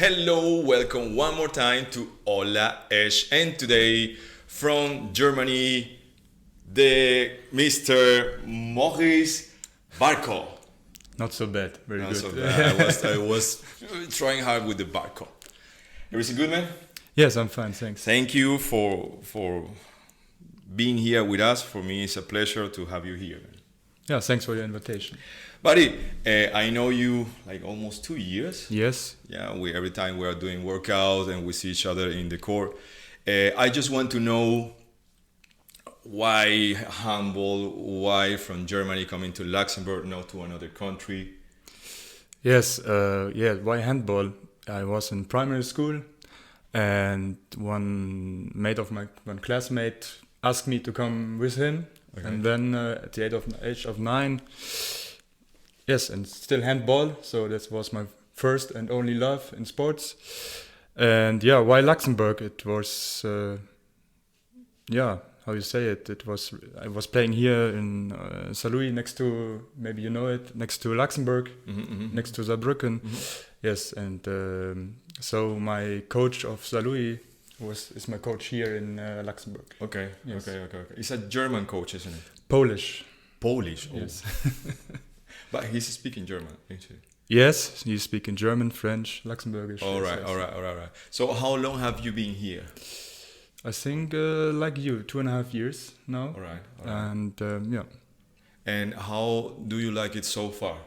Hello, welcome one more time to Hola Esch, and today from Germany, the Mr. Moritz Barkow. Not so bad, very Not good. so bad. I was trying hard with the Barkow. Everything good, man? Yes, I'm fine, thanks. Thank you for being here with us. For me, it's a pleasure to have you here, man. Yeah, thanks for your invitation. Buddy, I know you like almost 2 years. Yes. Yeah, every time we are doing workouts and we see each other in the court. I just want to know why Handball, why from Germany coming to Luxembourg, not to another country. Yes, why handball? I was in primary school and one classmate asked me to come with him. Okay. And then at the age of 9, yes, and still handball. So that was my first and only love in sports. And yeah, why Luxembourg? It was, how you say it? I was playing here in Saint-Louis next to, maybe you know it, next to Luxembourg, next to Saarbrücken. Yes, and so my coach of Saint-Louis is my coach here in Luxembourg. Okay, yes. Okay. He's a German coach, isn't it? Polish. Polish, oh. Yes. But he's speaking German, actually. Yes, he's speaking German, French, Luxembourgish. All right. So how long have you been here? I think like you, 2.5 years now. All right. And yeah. And how do you like it so far?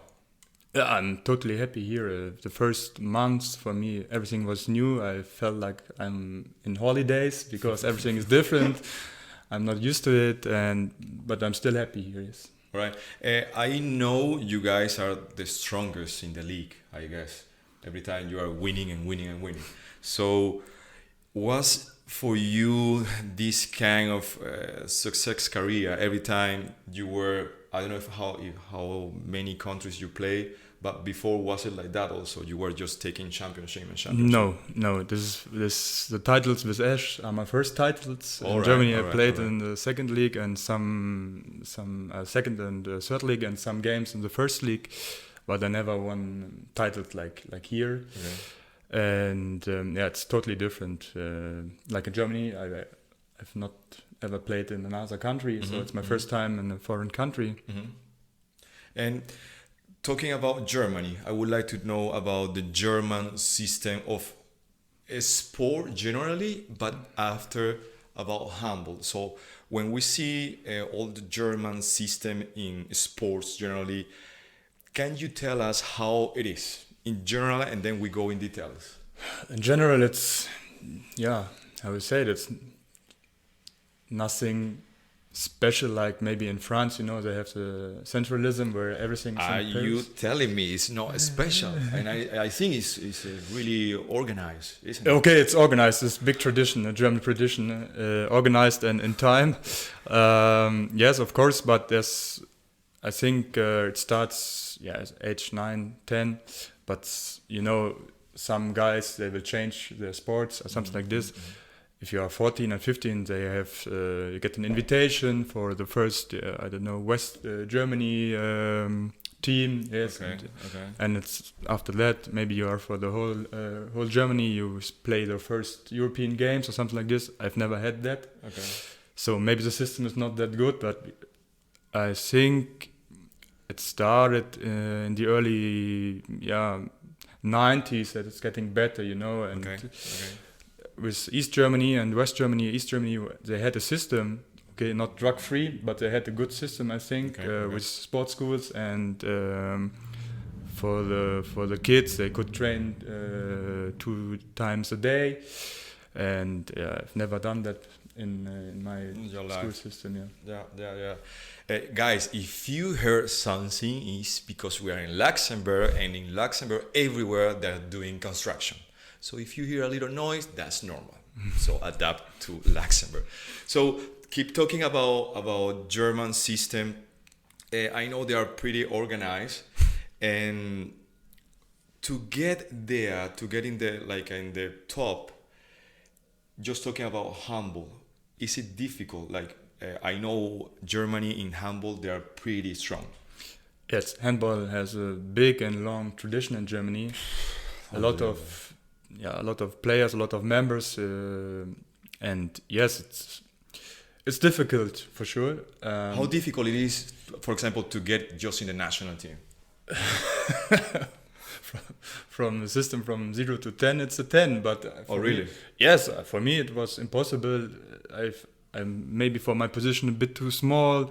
Yeah, I'm totally happy here. The first months for me, everything was new. I felt like I'm in holidays because everything is different. I'm not used to it, but I'm still happy here. Yes. All right. I know you guys are the strongest in the league, I guess. Every time you are winning and winning and winning. So was for you this kind of success career every time you were, I don't know how many countries you play, but before was it like that also? You were just taking championship and championship? No. The titles with Esch are my first titles. In right, Germany I played in the second league and some second and third league and some games in the first league, but I never won titles like here. Okay. And it's totally different. Like in Germany, I've not ever played in another country, so it's my first time in a foreign country. And talking about Germany, I would like to know about the German system of sport generally, but after about handball. So when we see all the German system in sports generally, can you tell us how it is in general, and then we go in details? In general, it's, I would say it's nothing special like maybe in France, they have the centralism where everything is Are you telling me it's not special? And I think it's really organized, isn't it? Okay, it's organized. It's big tradition, a German tradition, organized and in time. Yes, of course, but I think it starts at age 9, 10, but some guys, they will change their sports or something like this. If you are 14 and 15, they have you get an invitation for the first West Germany team. Yes, okay. And it's after that maybe you are for the whole Germany. You play the first European games or something like this. I've never had that. Okay. So maybe the system is not that good, but I think it started in the early 90s that it's getting better, and. Okay. With East Germany and West Germany, East Germany, they had a system, not drug-free, but they had a good system, I think, with sports schools, and for the kids, they could train 2 times a day, and I've never done that in my school system. Yeah. Guys, if you heard something, it's because we are in Luxembourg, and in Luxembourg, everywhere they're doing construction. So if you hear a little noise, that's normal. So adapt to Luxembourg. So keep talking about German system. I know they are pretty organized, and to get there, to get in the top, just talking about handball, is it difficult? I know Germany in handball, they are pretty strong. Yes, handball has a big and long tradition in Germany. A lot of a lot of players, a lot of members, and yes, it's difficult for sure. How difficult it is, for example, to get just in the national team? From the system from 0 to 10, it's a 10. But really? Me, yes, for me it was impossible. I'm maybe for my position a bit too small,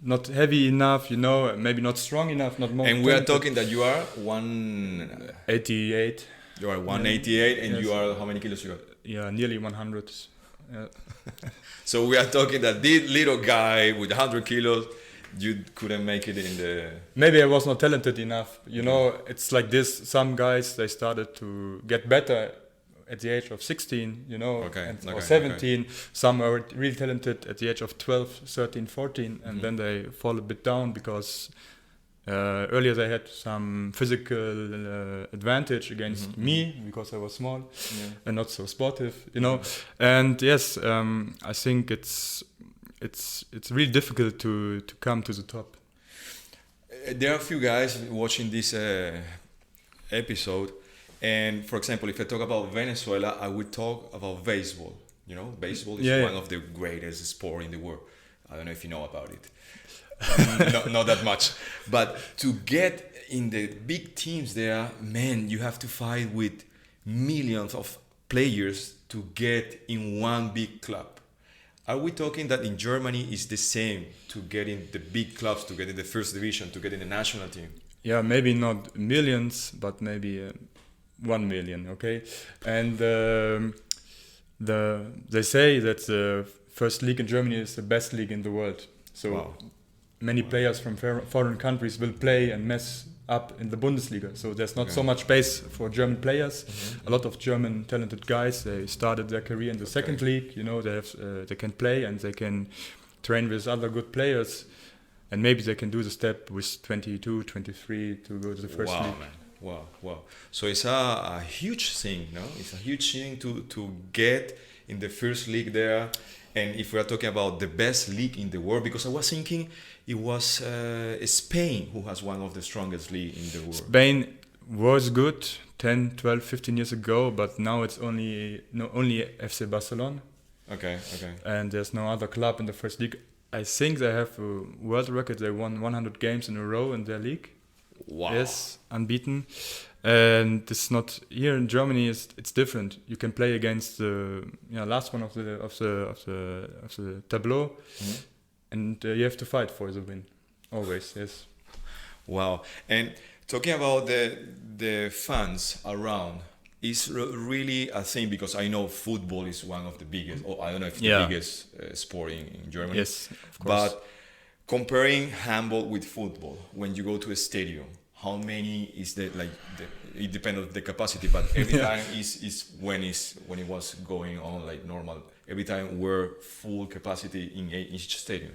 not heavy enough, maybe not strong enough, not more. And we are talking that you are 188. You are 188, and yes. You are how many kilos you are? Yeah, nearly 100. Yeah. So we are talking that this little guy with 100 kilos, you couldn't make it in the... Maybe I was not talented enough. It's like this. Some guys, they started to get better at the age of 16, or 17. Okay. Some are really talented at the age of 12, 13, 14, and then they fall a bit down because earlier they had some physical advantage against me because I was small and not so sportive, And yes, I think it's really difficult to come to the top. There are a few guys watching this episode, and for example, if I talk about Venezuela, I would talk about baseball. Baseball is one of the greatest sport in the world. I don't know if you know about it. Not that much, but to get in the big teams there, man, you have to fight with millions of players to get in one big club. Are we talking that in Germany is the same to get in the big clubs, to get in the first division, to get in the national team? Yeah, maybe not millions, but maybe 1 million. Okay, and they say that the first league in Germany is the best league in the world. So many players from foreign countries will play and mess up in the Bundesliga. So there's not so much space for German players. A lot of German talented guys, they started their career in the second league. They can play and they can train with other good players. And maybe they can do the step with 22, 23 to go to the first league. Man. Wow. So it's a huge thing, no? It's a huge thing to get in the first league there. And if we are talking about the best league in the world, because I was thinking it was Spain who has one of the strongest league in the world. Spain was good 10, 12, 15 years ago, but now it's only FC Barcelona. Okay. And there's no other club in the first league. I think they have a world record. They won 100 games in a row in their league. Wow. Yes, unbeaten. And it's not here in Germany. It's different. You can play against the last one of the tableau, and you have to fight for the win. Always, yes. Wow. And talking about the fans around, is really a thing, because I know football is one of the biggest, or I don't know if the biggest sport in Germany. Yes, of course. But comparing handball with football, when you go to a stadium, how many is that? It depends on the capacity, but every time is when it was going on like normal. Every time we're full capacity in each stadium.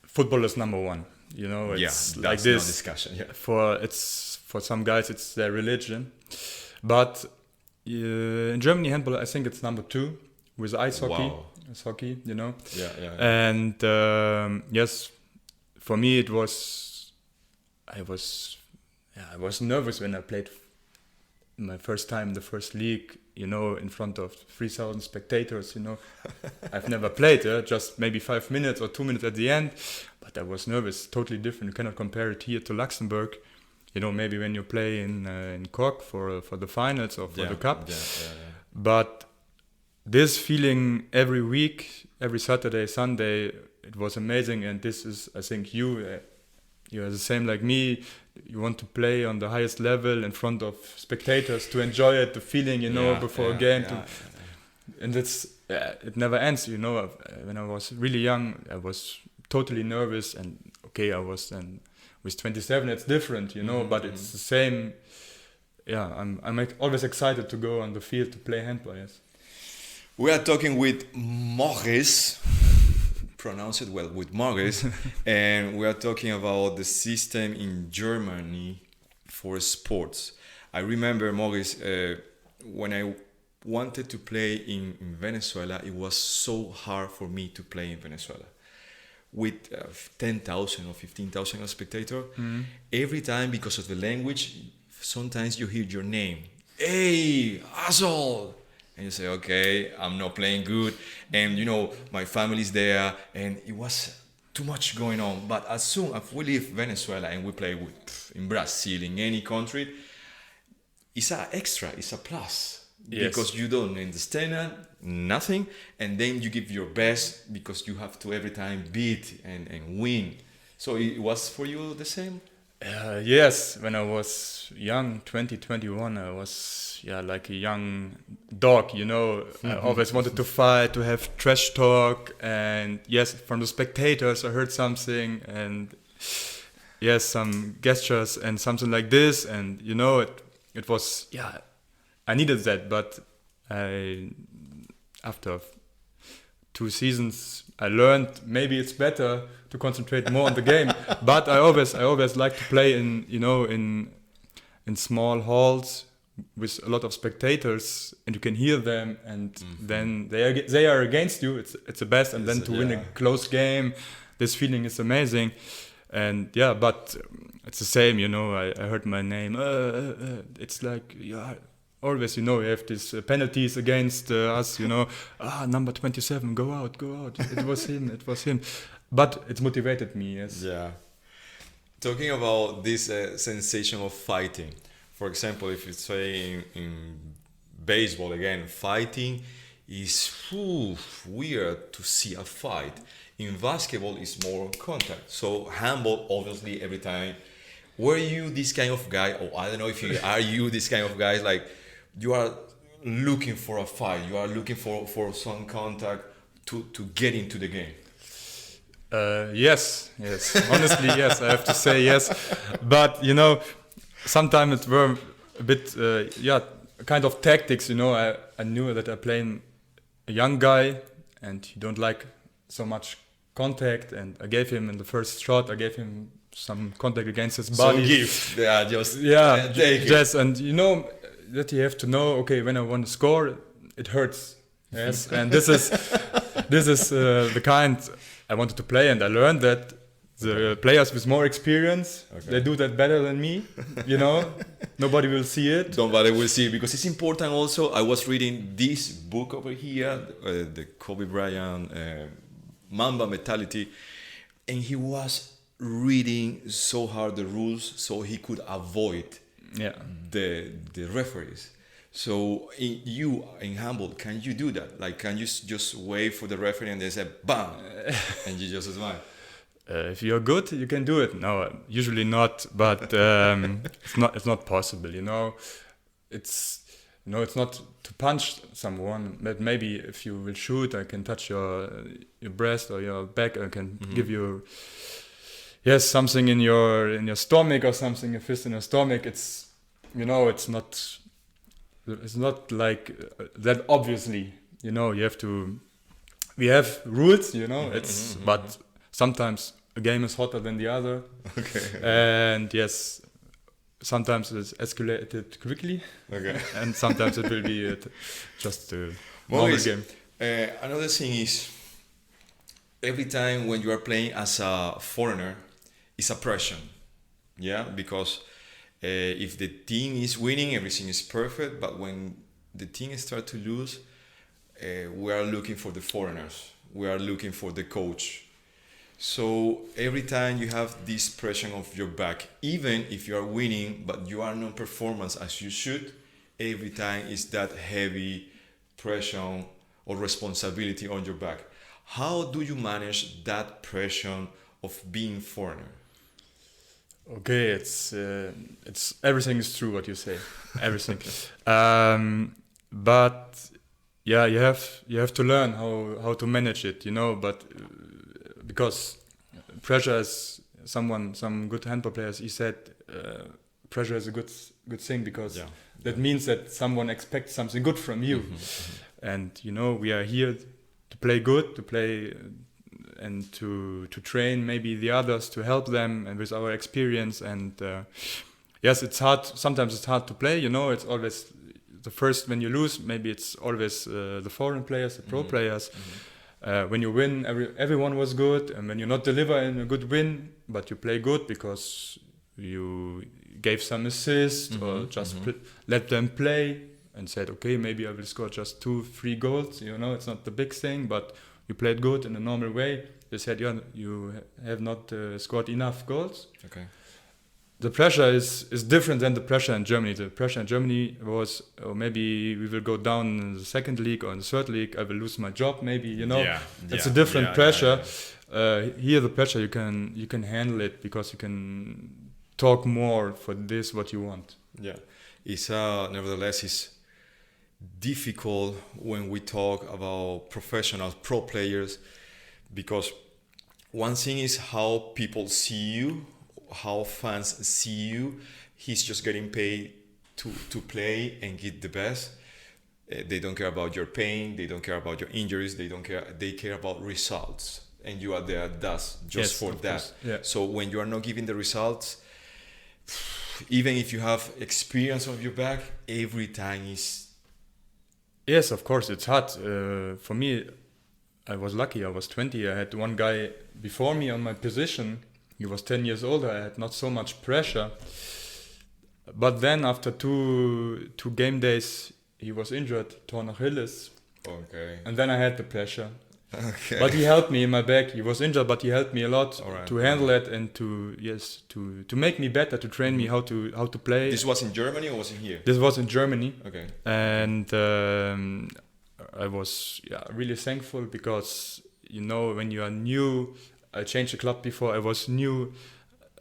Football is number one. It's like this. No discussion. Yeah. For some guys, it's their religion, but in Germany, handball, I think it's number 2 with ice hockey. Wow. It's hockey, Yeah. And yes, for me, it was. I was nervous when I played my first time in the first league, in front of 3,000 spectators, I've never played, just maybe 5 minutes or 2 minutes at the end, but I was nervous, totally different. You cannot compare it here to Luxembourg. Maybe when you play in Cork for the finals or for the cup. Yeah. But this feeling every week, every Saturday, Sunday, it was amazing. And this is, I think, you're the same like me. You want to play on the highest level in front of spectators to enjoy it, the feeling, before a game. And it's it never ends, When I was really young, I was totally nervous, and I was then with 27, it's different, but it's the same. Yeah, I'm always excited to go on the field to play handball. Yes. We are talking with Moritz. Pronounce it well, with Moritz, and we are talking about the system in Germany for sports. I remember, Moritz, when I wanted to play in Venezuela, it was so hard for me to play in Venezuela. With 10,000 or 15,000 spectators, every time, because of the language, sometimes you hear your name hey, asshole. And you say, okay, I'm not playing good. And, you know, my family's there. And it was too much going on. But as soon as we leave Venezuela and we play with, in Brazil, in any country, it's an extra, it's a plus. Yes. Because you don't understand nothing. And then you give your best because you have to every time beat and win. So it was for you the same? Yes, when I was young, 20, 21, I was like a young dog, you know. I always wanted to fight, to have trash talk, and yes, from the spectators I heard something, and yes, some gestures and something like this, and you know, it was, I needed that, but after 2 seasons I learned maybe it's better to concentrate more on the game. But I always like to play in, you know, in small halls with a lot of spectators, and you can hear them, and then they are against you. It's the best, and then to win a close game, this feeling is amazing. And but it's the same, you know. I heard my name. It's like always, you know, you have these penalties against us, you know. Number 27, go out. It was him. But it motivated me, yes. Yeah. Talking about this sensation of fighting. For example, if you say in baseball again, fighting is weird to see a fight. In basketball, it's more contact. So handball, obviously, every time. Were you this kind of guy, or I don't know if you this kind of guy, like you are looking for a fight, you are looking for some contact to get into the game? Yes. Honestly, yes, I have to say yes. But, you know, sometimes it were a bit, kind of tactics, you know. I knew that I playing a young guy and he don't like so much contact, and I gave him in the first shot, I gave him some contact against his body. So gift, take it. And you know that you have to know, okay, when I want to score, it hurts. Yes, and this is the kind I wanted to play, and I learned that the players with more experience, they do that better than me, you know. Nobody will see it. Nobody will see it, because it's important also. I was reading this book over here, the Kobe Bryant Mamba Mentality, and he was reading so hard the rules so he could avoid the referees. So in handball, can you do that? Like, can you just wait for the referee and they say bam, and you just smile? If you're good, you can do it. No, usually not. But it's not possible. You know, it's not to punch someone. But maybe if you will shoot, I can touch your breast or your back. I can give you something in your stomach or something. A fist in your stomach. It's not like that. Obviously, you know, you have to. We have rules. You know, but sometimes a game is hotter than the other. Okay. And yes, sometimes it's escalated quickly. Okay. And sometimes it will be just a normal game. Another thing is, every time when you are playing as a foreigner, it's a pressure. Yeah, because if the team is winning, everything is perfect. But when the team starts to lose, we are looking for the foreigners. We are looking for the coach. So every time you have this pressure of your back, even if you are winning, but you are not performance as you should, every time is that heavy pressure or responsibility on your back. How do you manage that pressure of being foreigner? Okay, it's everything is true what you say, everything. But yeah, you have to learn how to manage it, you know. But because pressure is some good handball players, he said pressure is a good thing, because that means that someone expects something good from you. And you know, we are here to play good, to play and to train maybe the others, to help them, and with our experience. And yes, it's hard. Sometimes it's hard to play, you know. It's always the first, when you lose, maybe it's always the foreign players, the pro players. When you win, everyone was good, and when you not deliver in a good win, but you play good because you gave some assist or just let them play and said, okay, maybe I will score just 2-3 goals. You know, it's not the big thing, but you played good in a normal way. They said, yeah, you have not scored enough goals. Okay. The pressure is different than the pressure in Germany. The pressure in Germany was, oh, maybe we will go down in the second league or in the third league. I will lose my job, maybe, you know. It's a different pressure. Here, the pressure, you can handle it because you can talk more for this, what you want. Yeah. It's nevertheless, it's difficult when we talk about professional pro players, because one thing is how people see you, how fans see you. He's just getting paid to play and get the best. They don't care about your pain, they don't care about your injuries, they care about results, and you are there just for that. Yeah. So when you are not giving the results, even if you have experience on your back, every time is... Yes, of course, it's hard. For me, I was lucky. I was 20. I had one guy before me on my position. He was 10 years older. I had not so much pressure. But then after two game days, he was injured, torn Achilles. Okay. And then I had the pressure. Okay. But he helped me in my back. He was injured, but he helped me a lot All right. to handle it and to make me better, to train me how to play. This was in Germany or was it here? This was in Germany. Okay. And I was really thankful because, you know, when you are new, I changed the club before, I was new.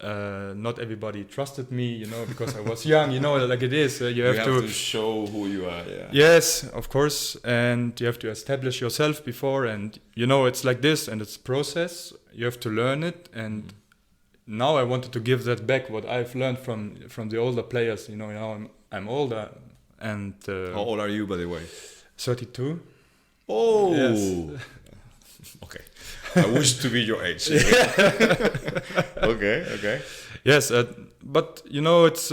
Not everybody trusted me, you know, because I was young, you know, like it is. You have to show who you are. Yeah. Yes, of course, and you have to establish yourself before, and you know it's like this, and it's a process. You have to learn it, and now I wanted to give that back, what I've learned from the older players. You know, now I'm older, and how old are you, by the way? 32. Oh, yes. Okay. I wish to be your age. Okay. Yes, but you know, it's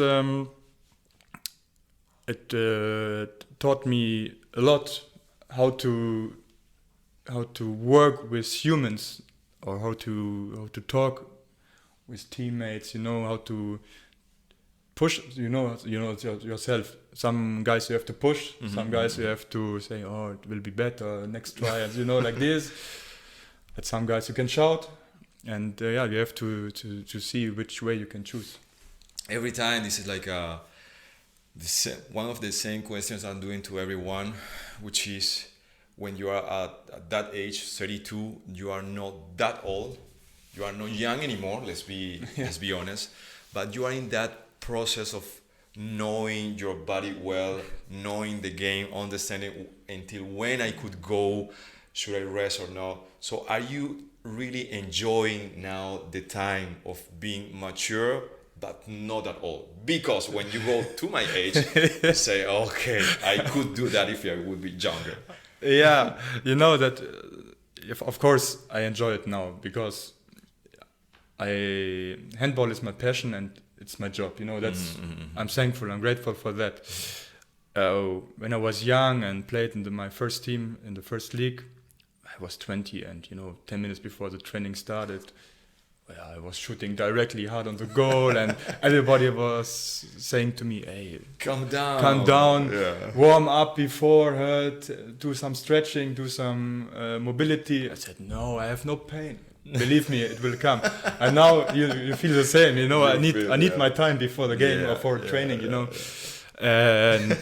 it taught me a lot how to work with humans, or how to talk with teammates. You know, how to push. You know yourself. Some guys you have to push. Some guys you have to say, "Oh, it will be better next try." And you know, like this. At some guys you can shout, and you have to see which way you can choose. Every time this is like one of the same questions I'm doing to everyone, which is when you are at that age, 32, you are not that old, you are not young anymore. Let's be honest, but you are in that process of knowing your body well, knowing the game, understanding until when I could go. Should I rest or not? So are you really enjoying now the time of being mature, but not that old? Because when you go to my age, you say, okay, I could do that if I would be younger. Yeah, you know that, of course, I enjoy it now because handball is my passion and it's my job. You know, that's I'm thankful, I'm grateful for that. When I was young and played in my first team in the first league, I was 20, and you know, 10 minutes before the training started, I was shooting directly hard on the goal, and everybody was saying to me, "Hey, calm down, warm up beforehand, do some stretching, do some mobility." I said, "No, I have no pain. Believe me, it will come." And now you feel the same. You know, I need my time before the game or for training. You know, and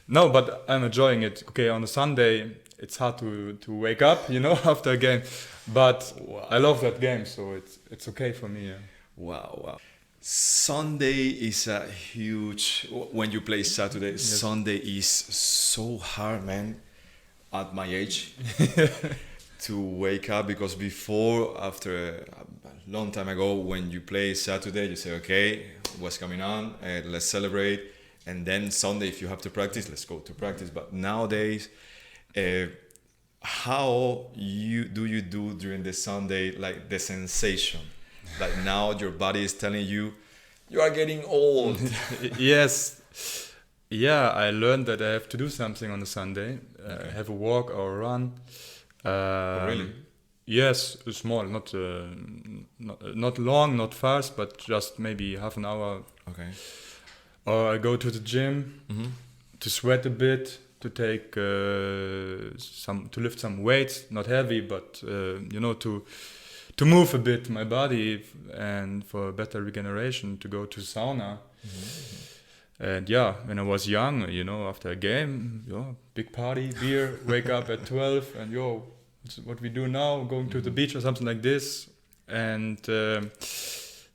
no, but I'm enjoying it. Okay, on a Sunday, it's hard to wake up, you know, after a game, but I love that game, so it's okay for me. Yeah. Wow. Sunday is a huge. When you play Saturday, yes. Sunday is so hard, man. At my age, to wake up, because after a long time ago, when you play Saturday, you say, okay, what's coming on? Let's celebrate, and then Sunday, if you have to practice, let's go to practice. But nowadays. How do you do during the Sunday, like the sensation? Like now your body is telling you are getting old. Yes. Yeah, I learned that I have to do something on a Sunday. Okay. Have a walk or a run. Really? Yes, small, not long, not fast, but just maybe half an hour. Okay. Or I go to the gym Mm-hmm. to sweat a bit, to take to lift some weights, not heavy, but to move a bit my body and for better regeneration, to go to sauna. And yeah, when I was young, after a game, big party, beer, wake up at 12, and it's what we do now, going to the beach or something like this. And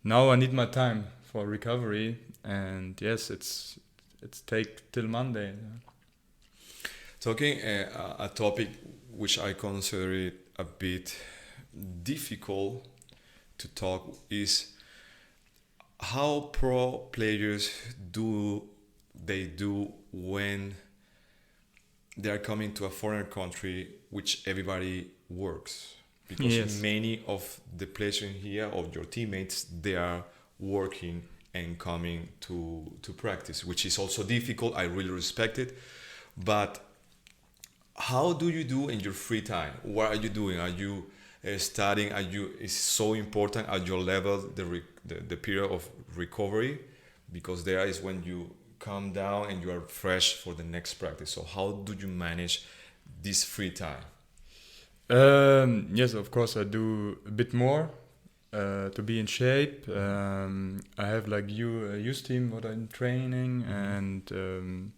now I need my time for recovery. And yes, it's take till Monday. Talking a topic which I consider it a bit difficult to talk is how pro players do when they are coming to a foreign country which everybody works, because Yes. many of the players in here, of your teammates, they are working and coming to practice, which is also difficult. I really respect it, but how do you do in your free time? What are you doing? Are you studying? Is so important at your level the period of recovery, because there is when you calm down and you are fresh for the next practice. So how do you manage this free time? Yes, of course I do a bit more to be in shape. I have like a youth team what I'm training, and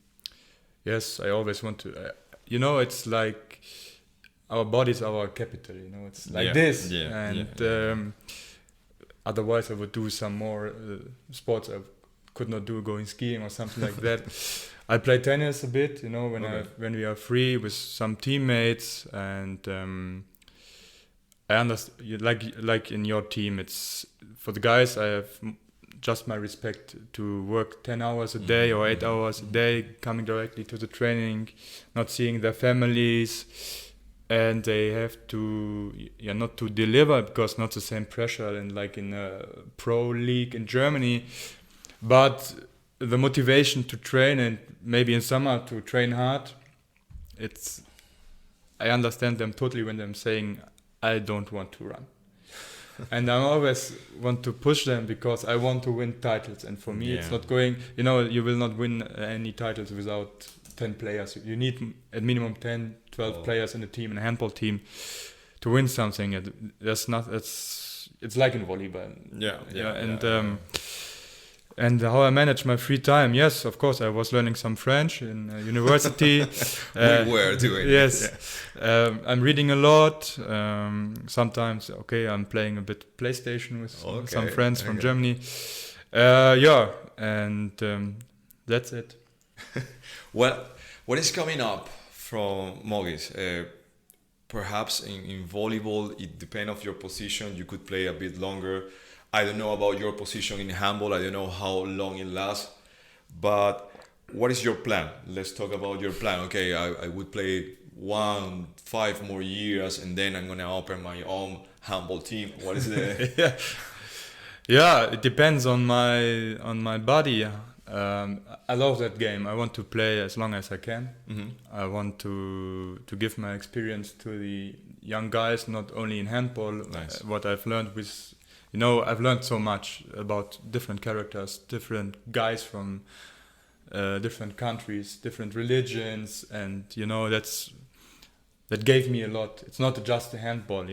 yes, I always want to. It's like our body is our capital. It's like this, and otherwise I would do some more sports I could not do, going skiing or something like that. I play tennis a bit, when we are free with some teammates, and I understand, like in your team, it's for the guys. I have just my respect to work 10 hours a day or 8 hours a day, coming directly to the training, not seeing their families, and they have to not to deliver, because not the same pressure in a pro league in Germany, but the motivation to train, and maybe in summer to train hard. I understand them totally when they're saying I don't want to run. And I always want to push them, because I want to win titles. And for me, it's not going, you will not win any titles without 10 players. You need at minimum 10, 12 players in a team, in a handball team, to win something. It's like in volleyball. And how I manage my free time, yes, of course, I was learning some French in university. We were doing yes. it. I'm reading a lot. Sometimes, I'm playing a bit PlayStation with some friends from Germany. And that's it. Well, what is coming up from Maurice? Perhaps in volleyball, it depends on your position. You could play a bit longer. I don't know about your position in handball. I don't know how long it lasts. But what is your plan? Let's talk about your plan. Okay, I would play 5 more years, and then I'm going to open my own handball team. What is the... Yeah, it depends on my body. I love that game. I want to play as long as I can. I want to give my experience to the young guys, not only in handball. Nice. What I've learned with, I've learned so much about different characters, different guys from different countries, different religions, and that gave me a lot. It's not just a handball,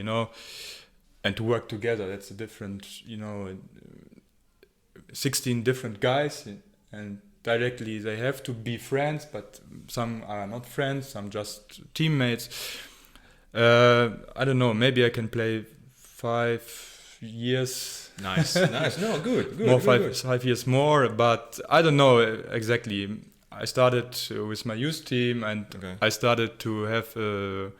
and to work together. That's a different, 16 different guys, and directly they have to be friends, but some are not friends, some just teammates. I don't know, maybe I can play 5 years. Nice. No, good. More 5 years more, but I don't know exactly. I started with my youth team, and I started to have a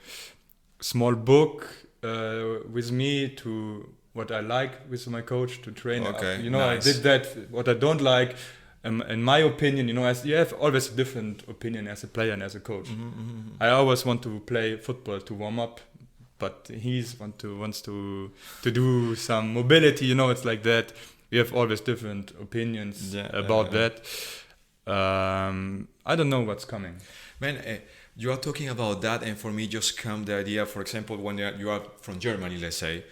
small book with me to what I like with my coach to train. Nice. I did that. What I don't like, in my opinion, as you have always a different opinion as a player and as a coach. I always want to play football to warm up, but he wants to do some mobility. It's like that. We have always different opinions about that. I don't know what's coming. Man, You are talking about that, and for me, just come the idea. For example, when you are from Germany, let's say,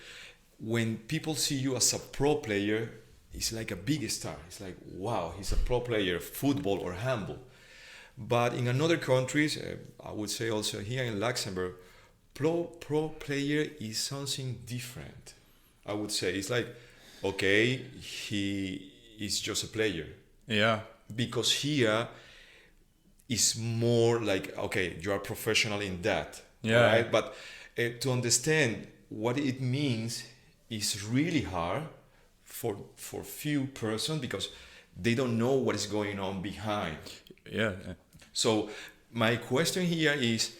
when people see you as a pro player, it's like a big star. It's like, wow, he's a pro player, football or handball. But in another countries, I would say also here in Luxembourg, pro player is something different. I would say it's like, okay, he is just a player. Yeah. Because here is more like, okay, you are professional in that. Yeah. Right? But to understand what it means is really hard for few persons because they don't know what is going on behind. Yeah. So my question here is,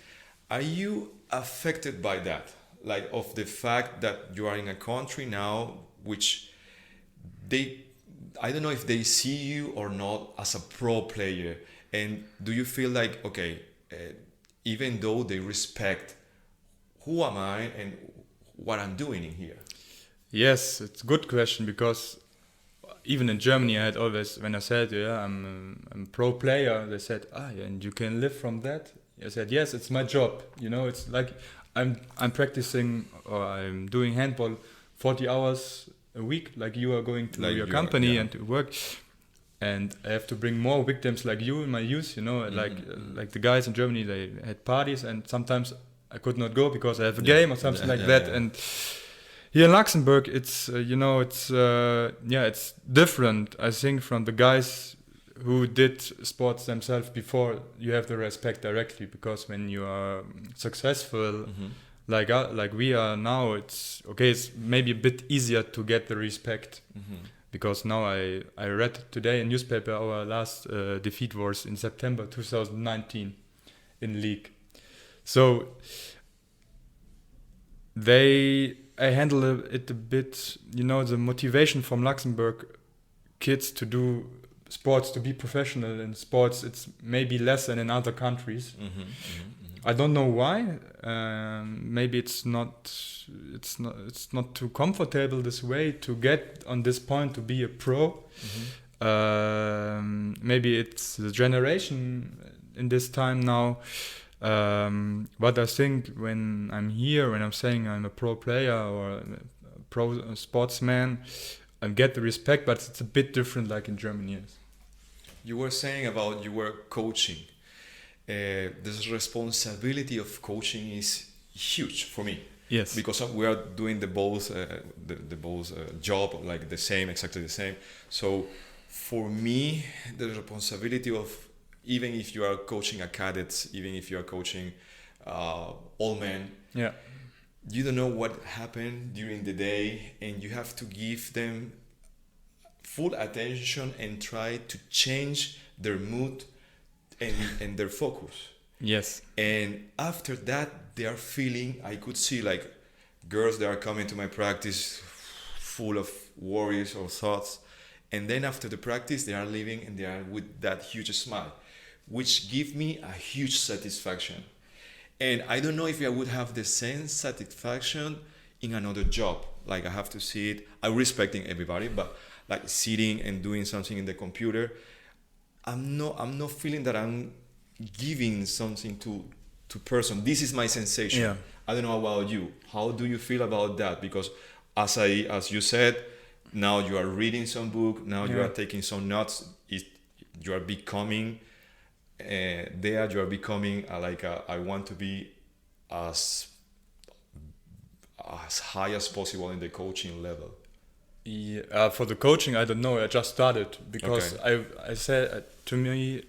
are you affected by that? Like of the fact that you are in a country now which I don't know if they see you or not as a pro player, and do you feel like, okay, even though they respect who am I and what I'm doing in here? Yes, it's a good question, because even in Germany I had always, when I said, yeah, I'm a pro player, they said, yeah, and you can live from that? I said, yes, it's my job. You know, it's like I'm practicing, or I'm doing handball 40 hours a week, like you are going to like your company and to work, and I have to bring more victims like you in my youth. You know, like the guys in Germany, they had parties, and sometimes I could not go because I have a game or something like that. And here in Luxembourg, it's it's different. I think from the guys who did sports themselves before, you have the respect directly, because when you are successful, like we are now, it's okay. It's maybe a bit easier to get the respect, because now I read today in newspaper our last defeat was in September 2019 in league. So I handle it a bit, you know, the motivation from Luxembourg kids to do sports, to be professional in sports, it's maybe less than in other countries. I don't know why. Maybe it's not too comfortable this way to get on this point to be a pro. Maybe it's the generation in this time now. But I think when I'm here, when I'm saying I'm a pro player or a pro sportsman, I get the respect, but it's a bit different like in Germany. Yes. You were saying about you were coaching. This responsibility of coaching is huge for me. Yes. Because we are doing the both job, like exactly the same. So for me, the responsibility of, even if you are coaching a cadets, even if you are coaching all men, you don't know what happened during the day, and you have to give them full attention and try to change their mood and their focus. Yes. And after that, they are feeling, I could see like girls that are coming to my practice full of worries or thoughts, and then after the practice, they are leaving and they are with that huge smile, which give me a huge satisfaction. And I don't know if I would have the same satisfaction in another job. Like I have to see it, I'm respecting everybody, but like sitting and doing something in the computer, I'm not feeling that I'm giving something to person. This is my sensation. Yeah. I don't know about you. How do you feel about that? Because as you said, now you are reading some book, now you are taking some notes, you are becoming you are becoming I want to be as high as possible in the coaching level. Yeah, for the coaching, I don't know. I just started because I said to me,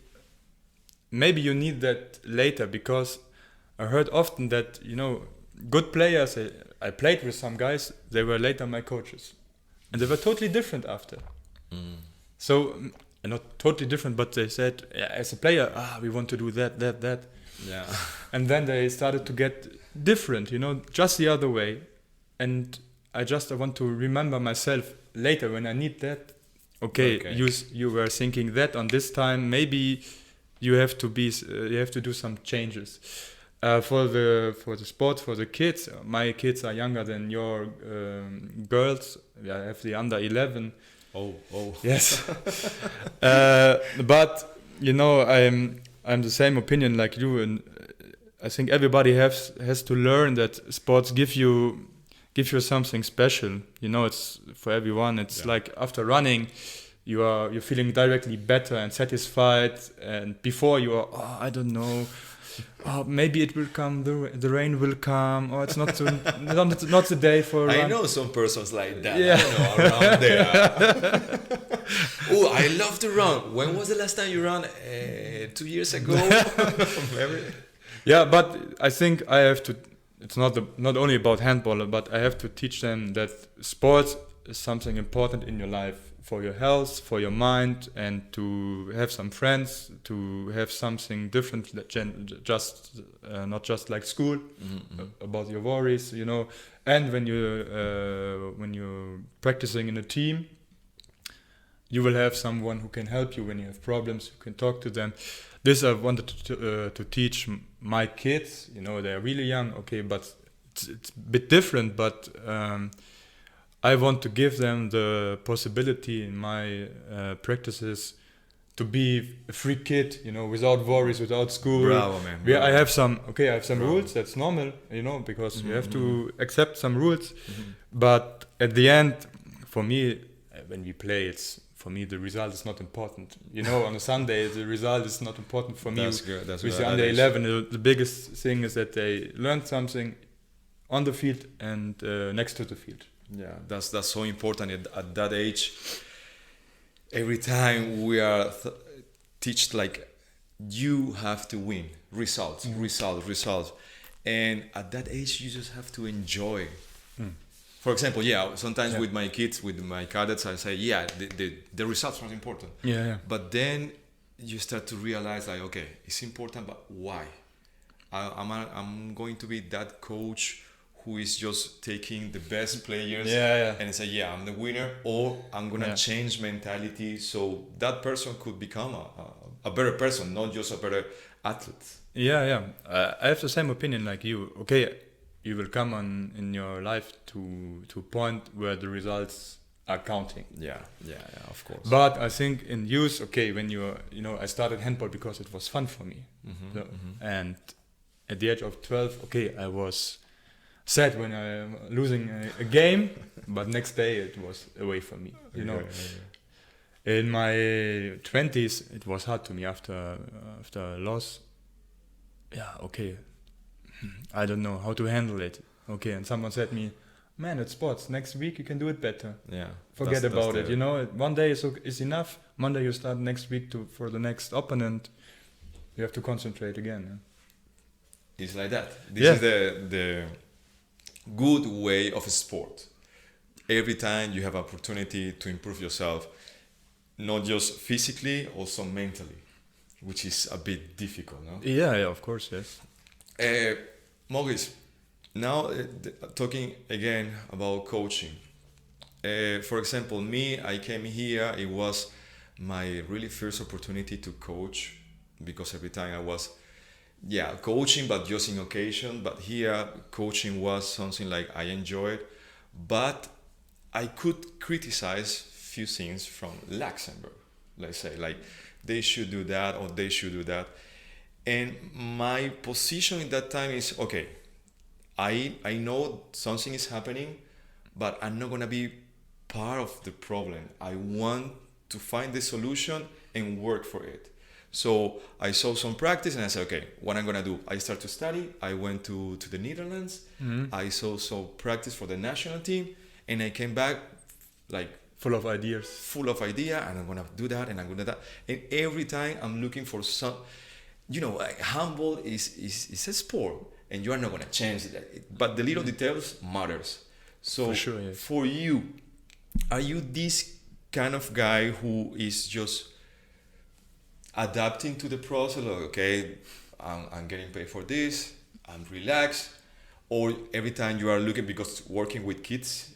maybe you need that later, because I heard often that, you know, good players, I played with some guys, they were later my coaches, and they were totally different after. So not totally different, but they said, as a player, we want to do that. Yeah. And then they started to get different, you know, just the other way. And I want to remember myself later when I need that. Okay. You were thinking that on this time, maybe you have to do some changes. For the sport, for the kids, my kids are younger than your girls. I have the under 11. Oh. Yes. But you know, I'm the same opinion like you, and I think everybody has to learn that sports give you something special. You know, it's for everyone. It's like after running, you're feeling directly better and satisfied. And before you are, I don't know. Oh, maybe it will come. The rain will come. Or it's not not the day for. I know some persons like that. Yeah. I know around there. Oh, I love to run. When was the last time you ran? 2 years ago. Yeah, but I think I have to. It's not only about handball, but I have to teach them that sports is something important in your life for your health, for your mind, and to have some friends, to have something different, just not just like school, about your worries, you know. And when you're practicing in a team, you will have someone who can help you when you have problems. You can talk to them. This I wanted to teach my kids. You know, they're really young, okay, but it's a bit different. But I want to give them the possibility in my practices to be a free kid, you know, without worries, without school. Bravo, man. Bravo. I have some rules. That's normal, you know, because you have to accept some rules. But at the end, for me, when we play, for me, the result is not important. You know, on a Sunday, the result is not important for me. That's good. That's with good. the under 11, the biggest thing is that they learn something on the field and next to the field. Yeah, that's so important at that age. Every time we are taught like you have to win, results, and at that age you just have to enjoy. For example, sometimes with my kids, with my cadets, I say, the results are important. Yeah. But then you start to realize, like, okay, it's important, but why? I'm going to be that coach who is just taking the best players and say, I'm the winner, or I'm gonna change mentality so that person could become a better person, not just a better athlete. I have the same opinion like you. Okay, you will come on in your life to a point where the results are counting. Yeah, of course. But I think in youth, okay, when I started handball because it was fun for me. And at the age of 12, okay, I was sad when I'm losing a game, but next day it was away from me, you know. In my 20s, it was hard to me after a loss. Yeah, okay, I don't know how to handle it. Okay, and someone said me, man, it's sports. Next week you can do it better. Yeah, forget about it. You know, one day is enough. Monday you start next week for the next opponent. You have to concentrate again. It's like that. This is the good way of sport. Every time you have opportunity to improve yourself, not just physically, also mentally, which is a bit difficult, no? Yeah, of course, yes. Moritz, now talking again about coaching. For example, I came here, it was my really first opportunity to coach, because every time I was coaching, but just in occasion. But here, coaching was something like I enjoyed, but I could criticize few things from Luxembourg. Let's say, like, they should do that or they should do that. And my position in that time is, okay, I know something is happening, but I'm not gonna be part of the problem. I want to find the solution and work for it. So I saw some practice and I said, okay, what I'm gonna do? I start to study. I went to the Netherlands. I saw some practice for the national team, and I came back like full of ideas, and I'm gonna do that, and I'm gonna do that. And every time I'm looking for some, like handball is a sport, and you are not gonna change it. But the little details matters. So for sure, yes. For you, are you this kind of guy who is just adapting to the process? Like, okay, I'm getting paid for this, I'm relaxed, or every time you are looking, because working with kids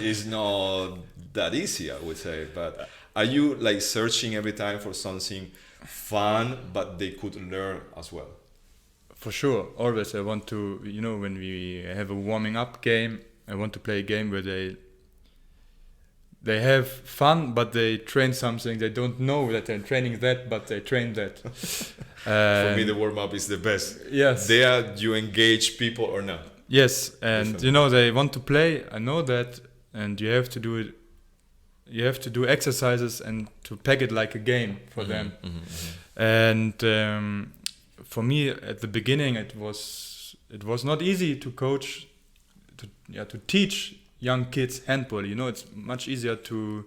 is not that easy, I would say. But are you like searching every time for something fun, but they could learn as well? For sure, always. I want to, when we have a warming up game, I want to play a game where they they have fun, but they train something. They don't know that they're training that, but they train that. For me, the warm-up is the best. Yes. There you engage people or not. Yes, and Definitely. they want to play. I know that, and you have to do it. You have to do exercises and to pack it like a game for them. And for me, at the beginning, it was not easy to coach, to teach young kids handball. It's much easier to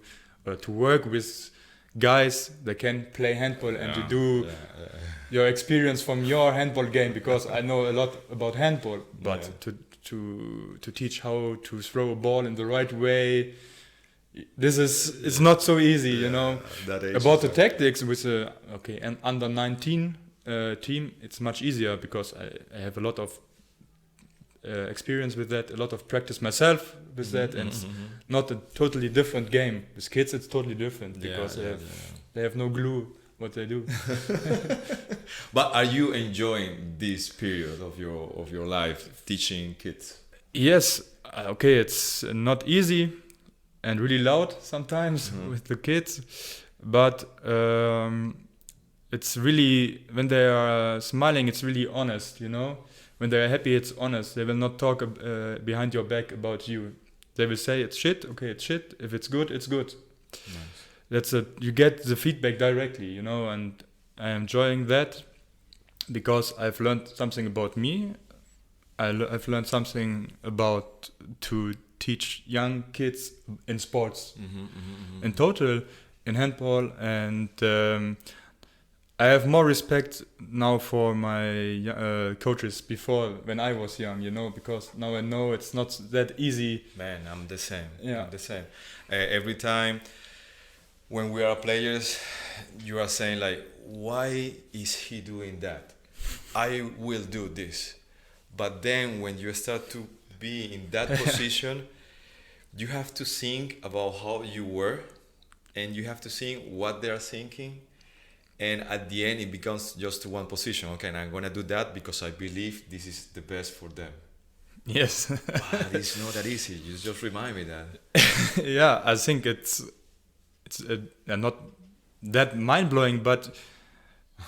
work with guys that can play handball and to do your experience from your handball game, because I know a lot about handball, but to teach how to throw a ball in the right way, it's not so easy, About the tactics with an under 19 team, it's much easier because I have a lot of experience with that, a lot of practice myself with that, and it's not a totally different game. With kids, it's totally different because they have no clue what they do. But are you enjoying this period of your life teaching kids? Yes, it's not easy and really loud sometimes with the kids, but it's really, when they are smiling, it's really honest, When they are happy, it's honest. They will not talk behind your back about you. They will say it's shit. Okay, it's shit. If it's good, it's good. Nice. You get the feedback directly, and I'm enjoying that because I've learned something about me. I've learned something about to teach young kids in sports, in total, in handball, and I have more respect now for my coaches before when I was young, because now I know it's not that easy. Man, I'm the same. Yeah. I'm the same. Every time when we are players, you are saying like, why is he doing that? I will do this. But then when you start to be in that position, you have to think about how you were, and you have to think what they are thinking. And at the end, it becomes just one position. Okay, and I'm going to do that because I believe this is the best for them. Yes. But it's not that easy. You just remind me that. Yeah, I think it's not that mind-blowing, but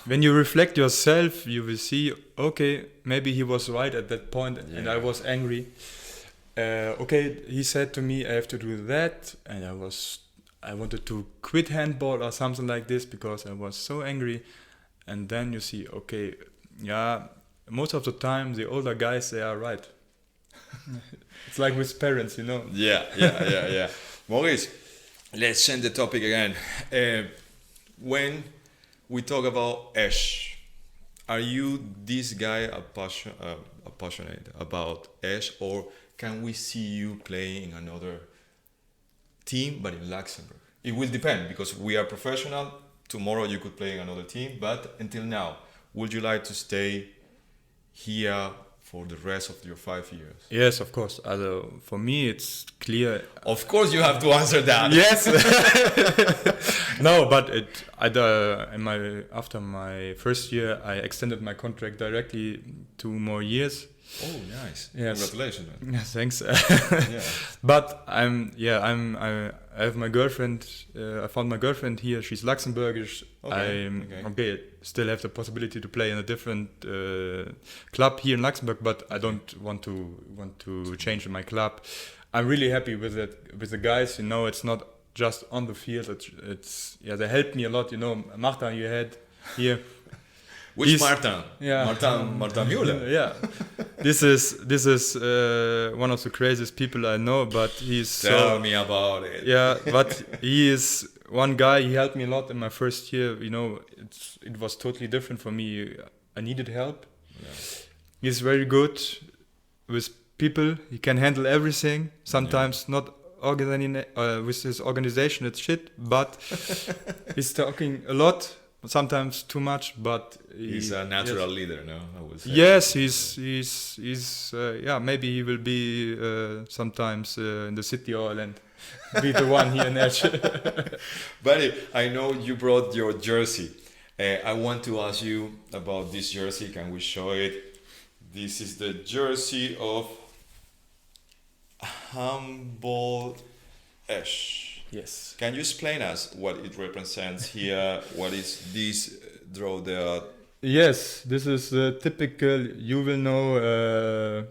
when you reflect yourself, you will see, okay, maybe he was right at that point, and I was angry. Okay, he said to me, I have to do that, and I wanted to quit handball or something like this because I was so angry. And then you see, okay, most of the time the older guys, they are right. It's like with parents, Yeah. Moritz, let's change the topic again. When we talk about Esch, are you this guy passionate about Esch, or can we see you playing in another team but in Luxembourg? It will depend because we are professional. Tomorrow you could play in another team, but until now, would you like to stay here for the rest of your 5 years? Yes, of course. For me, it's clear. Of course, you have to answer that. Yes. No, but after my first year, I extended my contract directly 2 more years. Oh, nice! Yes. Congratulations, man. Yeah, thanks. Yeah. But I have my girlfriend. I found my girlfriend here. She's Luxembourgish. Okay. Still have the possibility to play in a different club here in Luxembourg, but I don't want to change my club. I'm really happy with it, with the guys. It's not just on the field. It's they helped me a lot. Martin, you had here. Which Martin? Yeah. Martin Müller. Yeah. This is one of the craziest people I know, but he's Tell me about it. Yeah, but he is one guy. He helped me a lot in my first year. It was totally different for me. I needed help. Yeah. He's very good with people. He can handle everything. Sometimes not with his organization, it's shit. But he's talking a lot. Sometimes too much, but he's a natural leader, no? I would say. Yes, he's maybe he will be sometimes in the city hall and be the one here in Esch. Buddy, I know you brought your jersey. I want to ask you about this jersey. Can we show it? This is the jersey of Handball Esch. Yes. Can you explain us what it represents here? What is this draw there? Yes, this is a typical, you will know,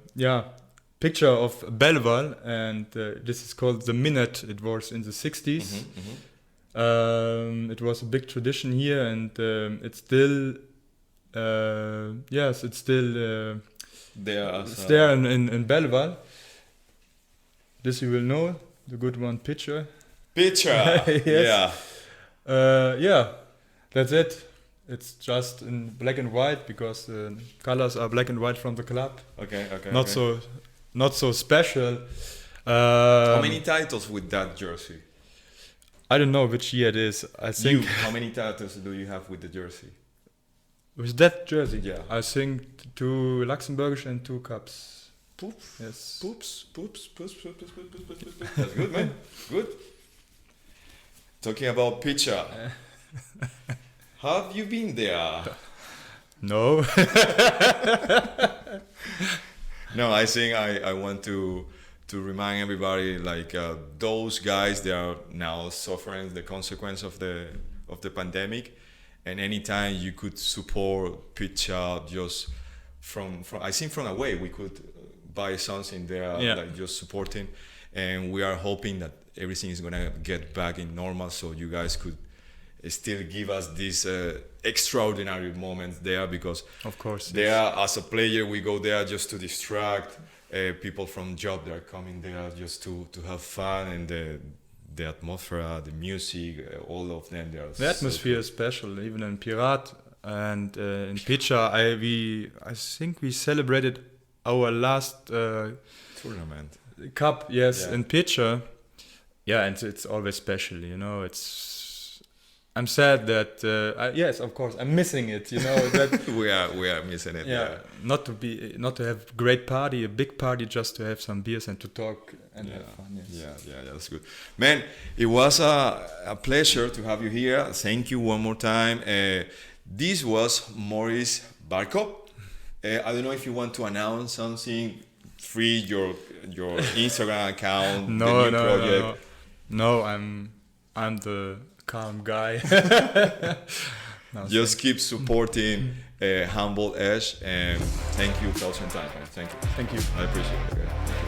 picture of Belval, and this is called the minute. It was in the 60s. It was a big tradition here, and it's still, it's still there in Belval. This you will know, the good one picture. Yes. Yeah, that's it. It's just in black and white because the colors are black and white from the club. Okay. Not so special. How many titles with that jersey? I don't know which year it is. I think. How many titles do you have with the jersey? With that jersey? Yeah. I think 2 Luxembourgish and 2 cups. Poops. Yes. Poops. That's good, man. Good. Talking about picture. Have you been there? No. No, I think I want to remind everybody, like those guys, they are now suffering the consequence of the pandemic, and anytime you could support picture just from I think from away, we could buy something there, like just supporting, and we are hoping that everything is gonna get back in normal, so you guys could still give us these extraordinary moments there, because of course there as a player we go there just to distract people from job. They're coming there just to have fun, and the atmosphere, the music, all of them. The atmosphere is special, even in Pirat and in Picha. I think we celebrated our last tournament cup, in Picha. Yeah, and it's always special, you know. I'm sad that yes, of course, I'm missing it. You know that we are missing it. Yeah, not to have a big party, just to have some beers and to talk and have fun. Yes. Yeah, that's good, man. It was a pleasure to have you here. Thank you one more time. This was Moritz Barkow. I don't know if you want to announce something. Free your Instagram account. No, I'm the calm guy. Just keep supporting Handball Esch, and thank you 1,000 times. Thank you. Thank you. I appreciate it. Okay.